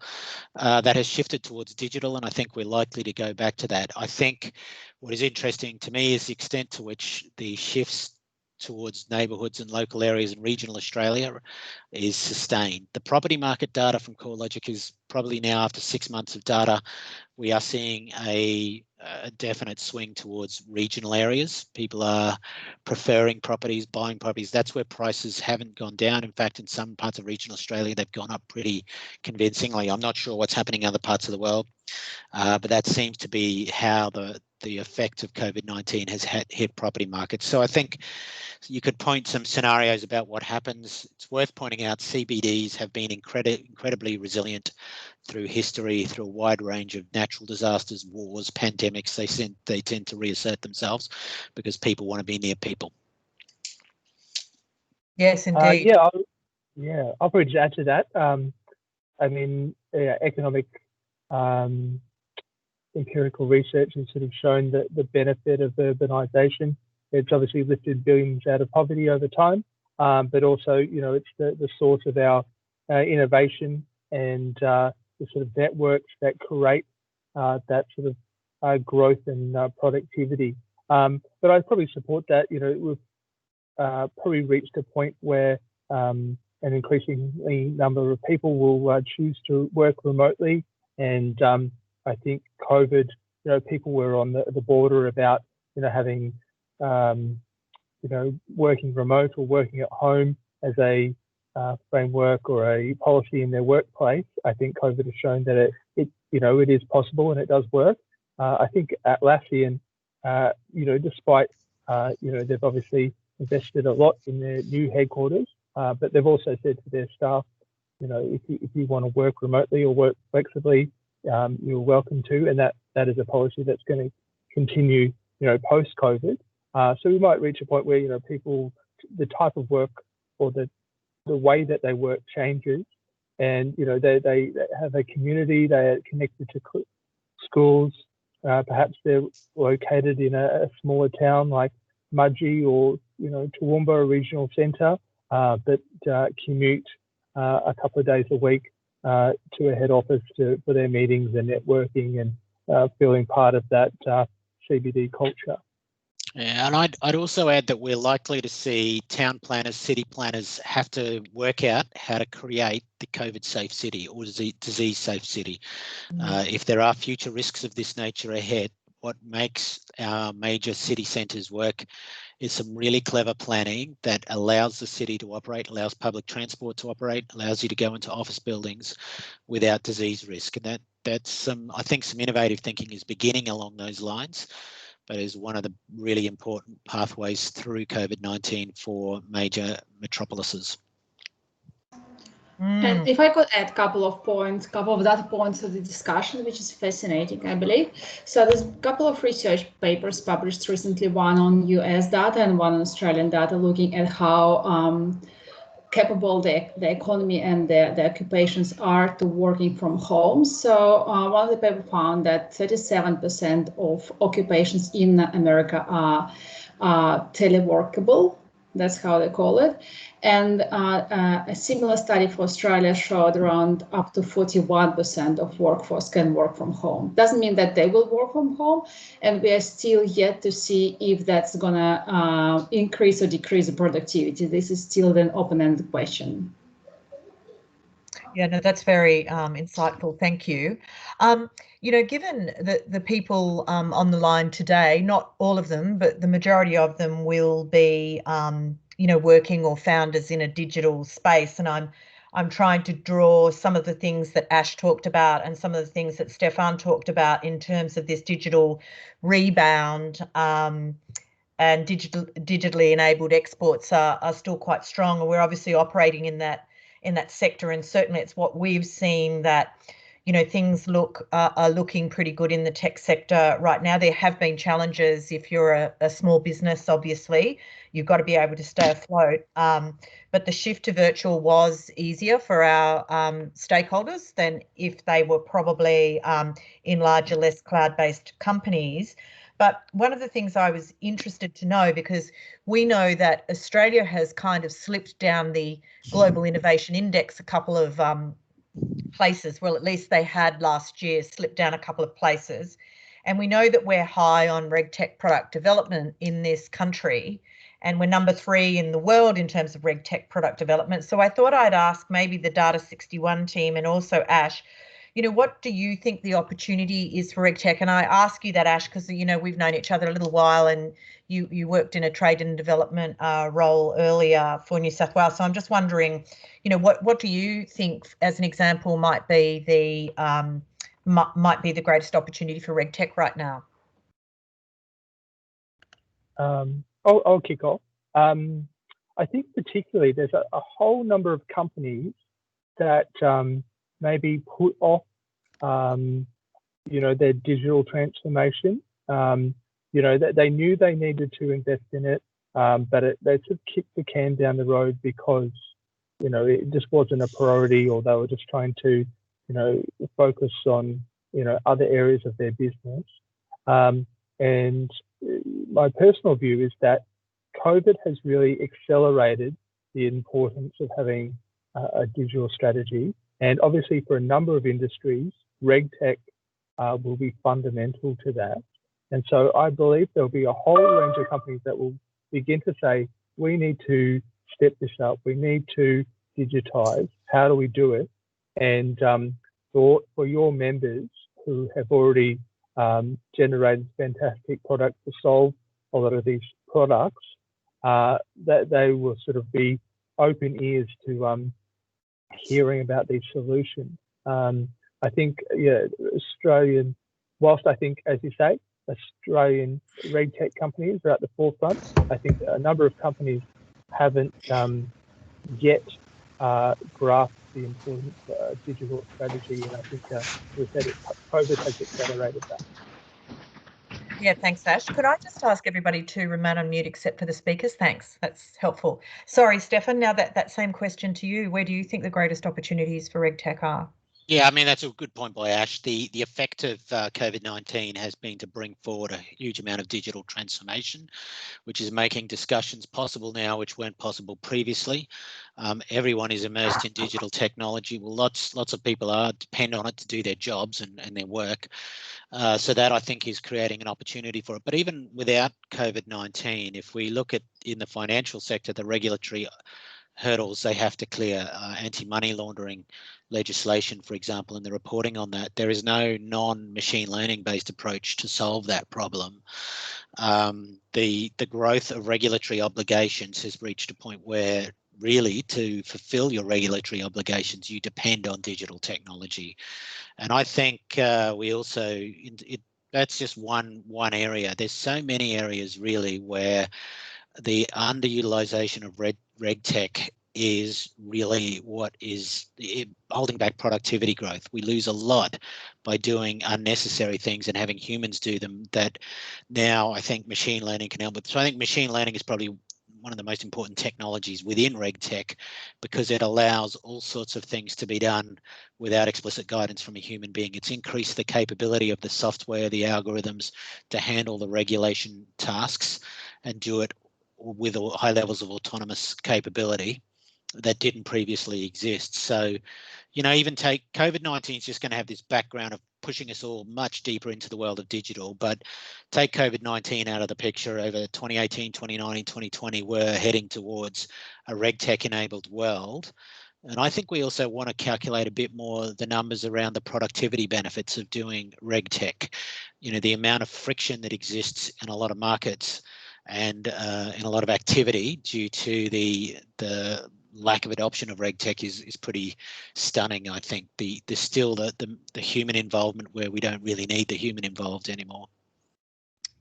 that has shifted towards digital, and I think we're likely to go back to that. I think what is interesting to me is the extent to which the shifts towards neighbourhoods and local areas in regional Australia is sustained. The property market data from CoreLogic is probably now, after 6 months of data, we are seeing a a definite swing towards regional areas. People are preferring properties, buying properties. That's where prices haven't gone down. In fact, in some parts of regional Australia, they've gone up pretty convincingly. I'm not sure what's happening in other parts of the world, but that seems to be how the effect of COVID-19 has hit property markets. So I think you could point some scenarios about what happens. It's worth pointing out CBDs have been incredibly resilient through history, through a wide range of natural disasters, wars, pandemics. They tend to reassert themselves because people want to be near people. Yes, indeed. I'll probably just add to that. I mean, economic empirical research has sort of shown that the benefit of urbanisation. It's obviously lifted billions out of poverty over time, but also, it's the source of our innovation and the sort of networks that create that sort of growth and productivity. But I'd probably support that. We've probably reached a point where an increasingly number of people will choose to work remotely, and I think COVID, people were on the border about, having working remote or working at home as a framework or a policy in their workplace. I think COVID has shown that it is possible and it does work. I think Atlassian, despite they've obviously invested a lot in their new headquarters, but they've also said to their staff, if you want to work remotely or work flexibly, you're welcome to, and that is a policy that's going to continue, post-COVID. So we might reach a point where, people, the type of work or the way that they work changes, and they have a community, they are connected to schools, perhaps they're located in a smaller town like Mudgee or Toowoomba, a regional centre, but commute a couple of days a week to a head office for their meetings and networking and feeling part of that CBD culture. Yeah, and I'd also add that we're likely to see town planners, city planners have to work out how to create the COVID-safe city or disease-safe city. If there are future risks of this nature ahead, what makes our major city centres work is some really clever planning that allows the city to operate, allows public transport to operate, allows you to go into office buildings without disease risk. And that's I think some innovative thinking is beginning along those lines, but is one of the really important pathways through COVID-19 for major metropolises. And if I could add a couple of data points to the discussion, which is fascinating, I believe. So there's a couple of research papers published recently, one on US data and one on Australian data, looking at how capable the economy and the occupations are to working from home. So one of the papers found that 37% of occupations in America are teleworkable. That's how they call it. And a similar study for Australia showed around up to 41% of workforce can work from home. Doesn't mean that they will work from home, and we are still yet to see if that's gonna increase or decrease the productivity. This is still an open-ended question. Yeah, no, that's very insightful. Thank you. Given the people on the line today, not all of them, but the majority of them will be, working or founders in a digital space. And I'm trying to draw some of the things that Ash talked about and some of the things that Stefan talked about in terms of this digital rebound. And digitally enabled exports are still quite strong, and we're obviously operating in that sector, and certainly it's what we've seen that things are looking pretty good in the tech sector right now. There have been challenges. If you're a small business, obviously you've got to be able to stay afloat, but the shift to virtual was easier for our stakeholders than if they were probably in larger, less cloud-based companies. But one of the things I was interested to know, because we know that Australia has kind of slipped down the Global Innovation Index a couple of places. Well, at least they had last year slipped down a couple of places. And we know that we're high on RegTech product development in this country, and we're number 3 in the world in terms of RegTech product development. So I thought I'd ask maybe the Data61 team and also Ash, what do you think the opportunity is for RegTech? And I ask you that, Ash, because, we've known each other a little while, and you worked in a trade and development role earlier for New South Wales. So I'm just wondering, what do you think, as an example, might be the greatest opportunity for RegTech right now? I'll kick off. I think particularly there's a whole number of companies that maybe put off, their digital transformation. That they knew they needed to invest in it, but they sort of kicked the can down the road because, it just wasn't a priority, or they were just trying to, focus on, other areas of their business. And my personal view is that COVID has really accelerated the importance of having a digital strategy. And obviously for a number of industries, RegTech will be fundamental to that. And so I believe there'll be a whole range of companies that will begin to say, we need to step this up. We need to digitize. How do we do it? And for your members who have already generated fantastic products to solve a lot of these products, that they will sort of be open ears to hearing about these solutions. I think, Australian, whilst I think, as you say, Australian RegTech companies are at the forefront, I think a number of companies haven't yet grasped the importance of digital strategy, and I think we said COVID has accelerated that. Yeah, thanks, Ash. Could I just ask everybody to remain on mute except for the speakers? Thanks, that's helpful. Sorry, Stefan, now that same question to you. Where do you think the greatest opportunities for RegTech are? Yeah, I mean, that's a good point by Ash. The effect of COVID-19 has been to bring forward a huge amount of digital transformation, which is making discussions possible now, which weren't possible previously. Everyone is immersed in digital technology. Well, lots of people depend on it to do their jobs and their work. So that, I think, is creating an opportunity for it. But even without COVID-19, if we look at in the financial sector, the regulatory hurdles they have to clear, anti-money laundering legislation, for example, and the reporting on that, there is no non-machine learning based approach to solve that problem. The growth of regulatory obligations has reached a point where really to fulfill your regulatory obligations, you depend on digital technology. And I think we also, that's just one area. There's so many areas really where the underutilization of RegTech is really what is holding back productivity growth. We lose a lot by doing unnecessary things and having humans do them that now I think machine learning can help with. So I think machine learning is probably one of the most important technologies within RegTech because it allows all sorts of things to be done without explicit guidance from a human being. It's increased the capability of the software, the algorithms to handle the regulation tasks and do it with high levels of autonomous capability that didn't previously exist. So, even take COVID-19 is just going to have this background of pushing us all much deeper into the world of digital, but take COVID-19 out of the picture. Over 2018, 2019, 2020, we're heading towards a RegTech enabled world. And I think we also want to calculate a bit more the numbers around the productivity benefits of doing RegTech. The amount of friction that exists in a lot of markets and in a lot of activity due to the lack of adoption of RegTech is pretty stunning. I think there's still the human involvement where we don't really need the human involved anymore.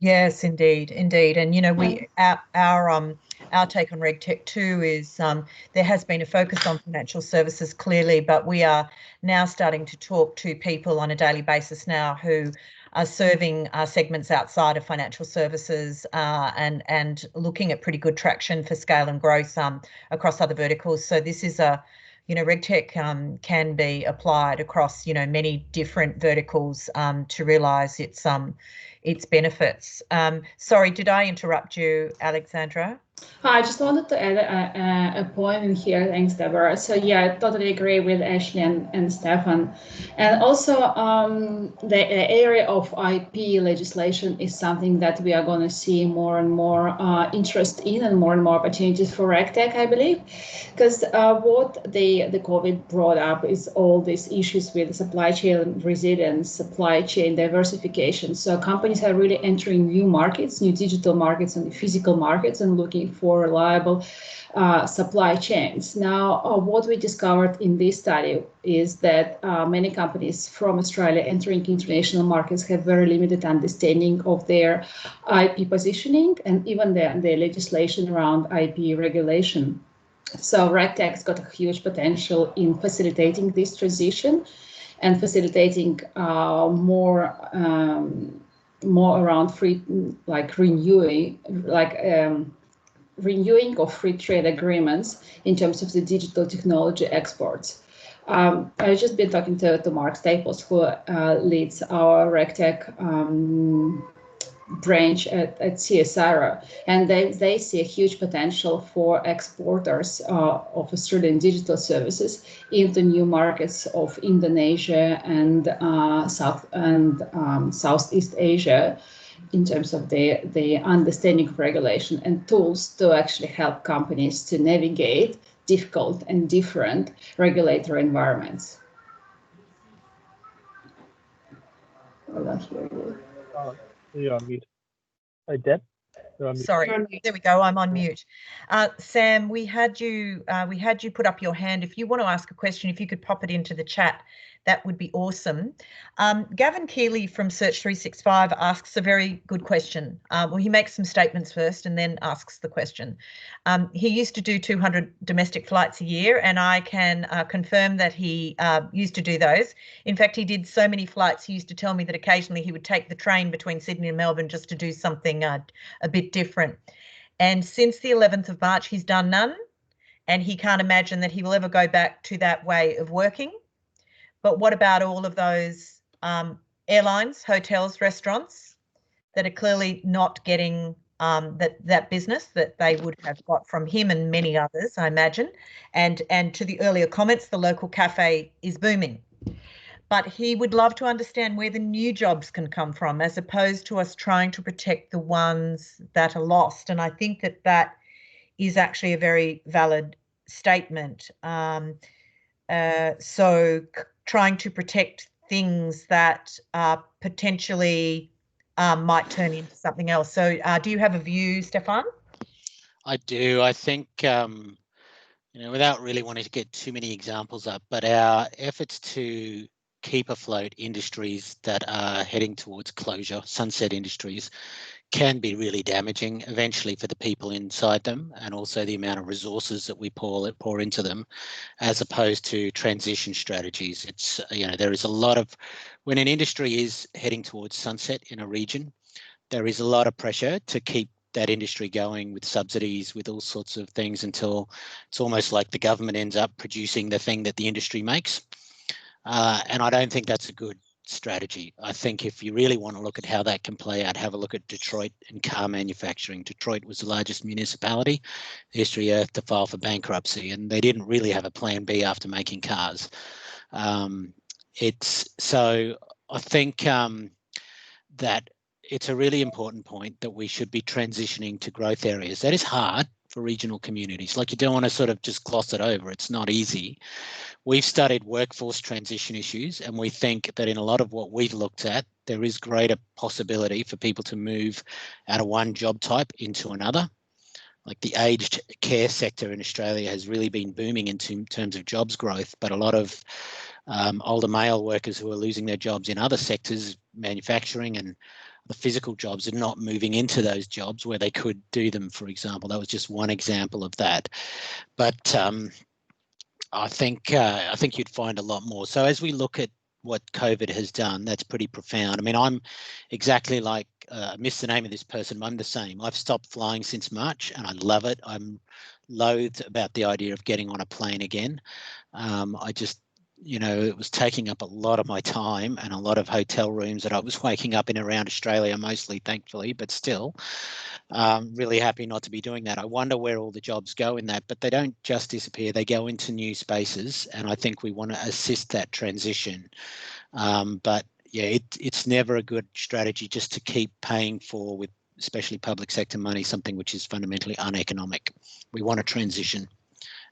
Yes, indeed. And we our take on RegTech too is there has been a focus on financial services clearly, but we are now starting to talk to people on a daily basis now who are serving segments outside of financial services and looking at pretty good traction for scale and growth across other verticals. So this is RegTech can be applied across many different verticals to realise its benefits. Sorry, did I interrupt you, Alexandra? I just wanted to add a point in here. Thanks, Deborah. So yeah, I totally agree with Ashley and Stefan. And also the area of IP legislation is something that we are going to see more and more interest in and more opportunities for RegTech, I believe. Because what the COVID brought up is all these issues with supply chain resilience, supply chain diversification. So companies are really entering new markets, new digital markets and physical markets, and looking for reliable supply chains. Now, what we discovered in this study is that many companies from Australia entering international markets have very limited understanding of their IP positioning and even the legislation around IP regulation. So RegTech's got a huge potential in facilitating this transition and facilitating more around free, like renewing of free trade agreements in terms of the digital technology exports. I've just been talking to Mark Staples, who leads our RegTech branch at CSIRO, and they see a huge potential for exporters of Australian digital services into new markets of Indonesia and Southeast Asia, in terms of the understanding of regulation and tools to actually help companies to navigate difficult and different regulatory environments. I don't hear you. You're on mute. Hey, Deb. Sorry, there we go. I'm on mute. Sam, we had you put up your hand. If you want to ask a question, if you could pop it into the chat, that would be awesome. Gavin Keeley from Search 365 asks a very good question. Well, he makes some statements first and then asks the question. He used to do 200 domestic flights a year, and I can confirm that he used to do those. In fact, he did so many flights, he used to tell me that occasionally he would take the train between Sydney and Melbourne just to do something a bit different. And since the 11th of March, he's done none, and he can't imagine that he will ever go back to that way of working. But what about all of those airlines, hotels, restaurants that are clearly not getting that business that they would have got from him and many others, I imagine. And to the earlier comments, the local cafe is booming. But he would love to understand where the new jobs can come from, as opposed to us trying to protect the ones that are lost. And I think that that is actually a very valid statement. So trying to protect things that potentially might turn into something else. So do you have a view, Stefan? I do. I think, without really wanting to get too many examples up, but our efforts to keep afloat industries that are heading towards closure, sunset industries, can be really damaging eventually for the people inside them, and also the amount of resources that we pour into them, as opposed to transition strategies. It's, there is a lot of, when an industry is heading towards sunset in a region, there is a lot of pressure to keep that industry going with subsidies, with all sorts of things, until it's almost like the government ends up producing the thing that the industry makes. And I don't think that's a good strategy. I think if you really want to look at how that can play out, have a look at Detroit and car manufacturing. Detroit was the largest municipality in the history of Earth to file for bankruptcy, and they didn't really have a plan B after making cars. So I think that it's a really important point that we should be transitioning to growth areas. That is hard for regional communities. Like, you don't want to sort of just gloss it over. It's not easy. We've studied workforce transition issues, and we think that in a lot of what we've looked at, there is greater possibility for people to move out of one job type into another. Like, the aged care sector in Australia has really been booming in terms of jobs growth, but a lot of older male workers who are losing their jobs in other sectors, manufacturing and the physical jobs, are not moving into those jobs where they could do them, for example. That was just one example of that. But I think you'd find a lot more. So as we look at what COVID has done, that's pretty profound. I mean, I'm exactly like, I missed the name of this person, I'm the same. I've stopped flying since March and I love it. I'm loathed about the idea of getting on a plane again. I just, you know, it was taking up a lot of my time and a lot of hotel rooms that I was waking up in around Australia, mostly, thankfully, but still. Really happy not to be doing that. I wonder where all the jobs go in that, but they don't just disappear. They go into new spaces, and I think we want to assist that transition. But yeah, it's never a good strategy just to keep paying for, with especially public sector money, something which is fundamentally uneconomic. We want to transition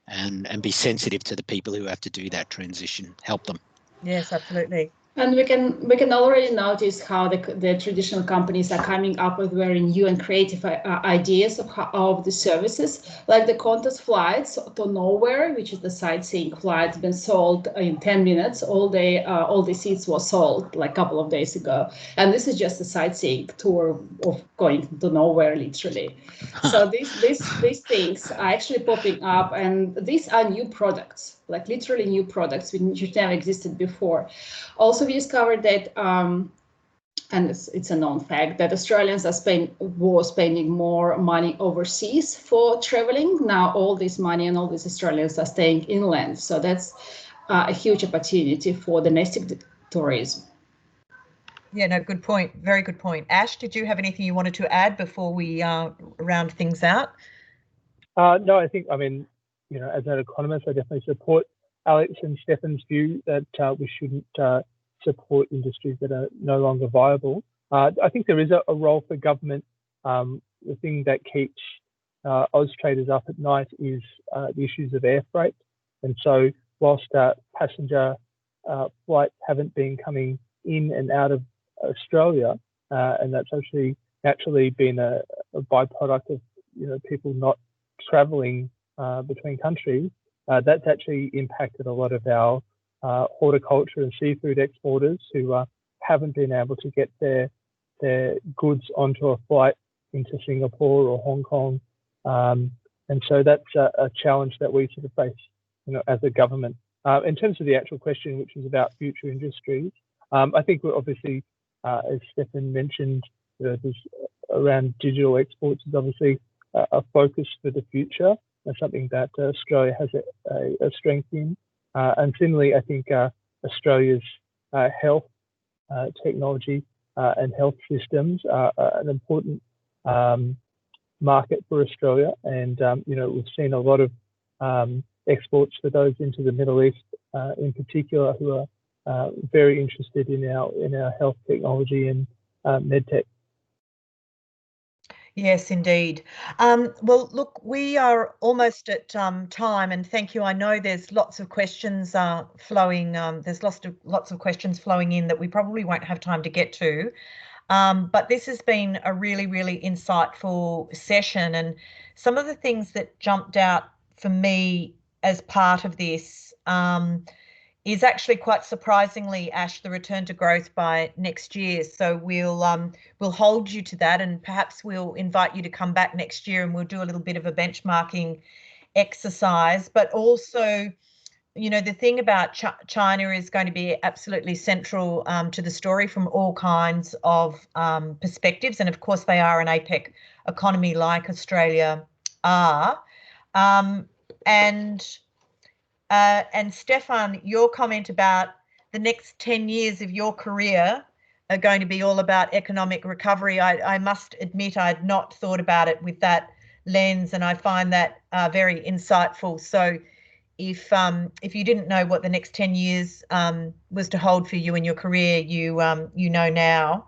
and be sensitive to the people who have to do that transition, help them. Yes, absolutely. And we can already notice how the traditional companies are coming up with very new and creative ideas of the services, like the Qantas flights to nowhere, which is the sightseeing flight, been sold in 10 minutes. All the seats were sold like a couple of days ago, and this is just a sightseeing tour of going to nowhere, literally. So these things are actually popping up, and these are new products, like literally new products which never existed before. Also, we discovered that, and it's a known fact, that Australians were spending more money overseas for traveling. Now all this money and all these Australians are staying inland. So that's a huge opportunity for domestic tourism. Yeah, no, good point. Very good point. Ash, did you have anything you wanted to add before we round things out? No, I think, I mean, you know, as an economist, I definitely support Alex and Stefan's view that we shouldn't support industries that are no longer viable. I think there is a role for government. The thing that keeps AUSTRADE up at night is the issues of air freight. And so whilst passenger flights haven't been coming in and out of Australia, and that's actually naturally been a byproduct of, you know, people not traveling between countries, that's actually impacted a lot of our horticulture and seafood exporters who haven't been able to get their goods onto a flight into Singapore or Hong Kong. And so that's a challenge that we sort of face, you know, as a government. In terms of the actual question, which is about future industries, I think we're obviously, as Stefan mentioned, there's around digital exports is obviously a focus for the future, and something that Australia has a strength in. And similarly, I think Australia's health technology and health systems are an important market for Australia. And, you know, we've seen a lot of exports for those into the Middle East in particular, who are very interested in our health technology and medtech. Yes, indeed. Well, look, we are almost at time, and thank you. I know there's lots of questions flowing. There's lots of questions flowing in that we probably won't have time to get to. But this has been a really, really insightful session, and some of the things that jumped out for me as part of this is actually quite surprisingly, Ash, the return to growth by next year. So we'll hold you to that, and perhaps we'll invite you to come back next year and we'll do a little bit of a benchmarking exercise. But also, you know, the thing about China is going to be absolutely central to the story from all kinds of perspectives. And of course, they are an APEC economy like Australia are. And Stefan, your comment about the next 10 years of your career are going to be all about economic recovery. I must admit I had not thought about it with that lens, and I find that very insightful. So if you didn't know what the next 10 years was to hold for you in your career, you know now.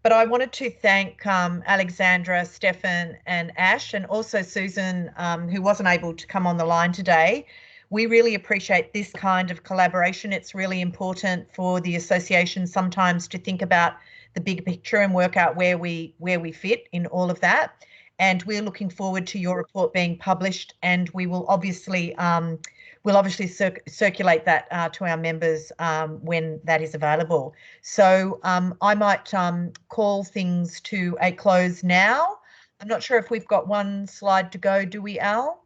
But I wanted to thank Alexandra, Stefan and Ash, and also Susan, who wasn't able to come on the line today. We really appreciate this kind of collaboration. It's really important for the association sometimes to think about the big picture and work out where we fit in all of that. And we're looking forward to your report being published, and we will obviously circulate that to our members when that is available. So I might call things to a close now. I'm not sure if we've got one slide to go, do we, Al?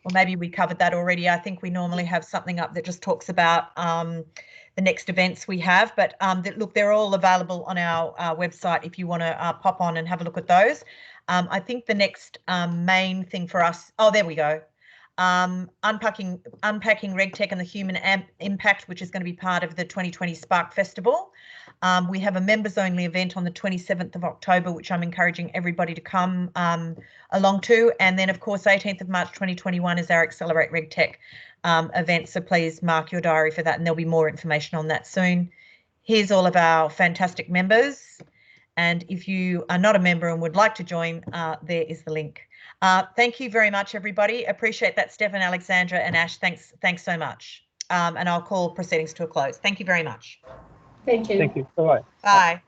Or maybe we covered that already. I think we normally have something up that just talks about the next events we have, but look, they're all available on our website if you want to pop on and have a look at those. I think the next main thing for us, oh, there we go. Unpacking RegTech and the Human Impact, which is going to be part of the 2020 Spark Festival. We have a members-only event on the 27th of October, which I'm encouraging everybody to come along to. And then, of course, 18th of March 2021 is our Accelerate RegTech event. So please mark your diary for that, and there'll be more information on that soon. Here's all of our fantastic members. And if you are not a member and would like to join, there is the link. Thank you very much, everybody. Appreciate that, Stefan, Alexandra, and Ash. Thanks so much. And I'll call proceedings to a close. Thank you very much. Thank you. Thank you. Bye-bye. Bye.